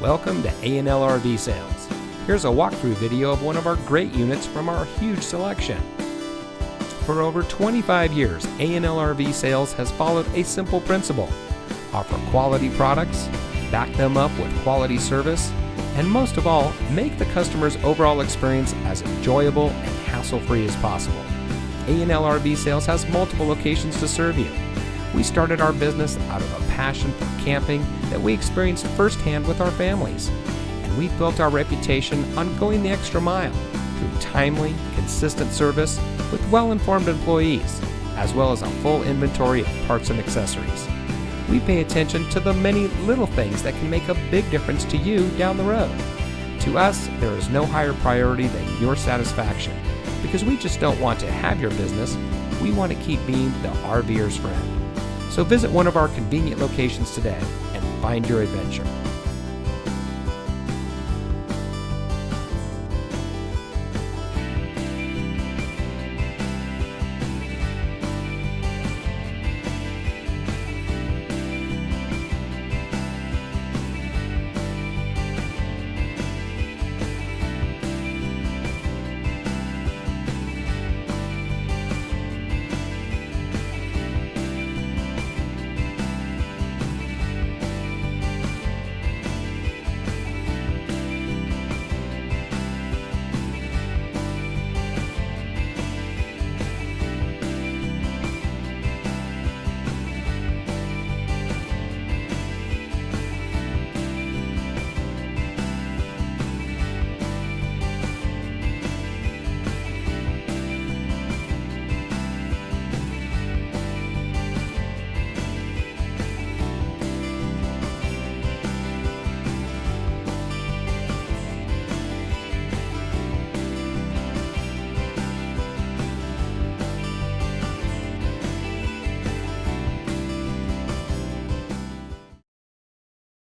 Welcome to A&L RV Sales. Here's a walkthrough video of one of our great units from our huge selection. For over 25 years, A&L RV Sales has followed a simple principle: offer quality products, back them up with quality service, and most of all, make the customer's overall experience as enjoyable and hassle-free as possible. A&L RV Sales has multiple locations to serve you. We started our business out of a passion for camping that we experienced firsthand with our families. And we've built our reputation on going the extra mile through timely, consistent service with well-informed employees, as well as a full inventory of parts and accessories. We pay attention to the many little things that can make a big difference to you down the road. To us, there is no higher priority than your satisfaction, because we just don't want to have your business, we want to keep being the RVer's friend. So visit one of our convenient locations today and find your adventure.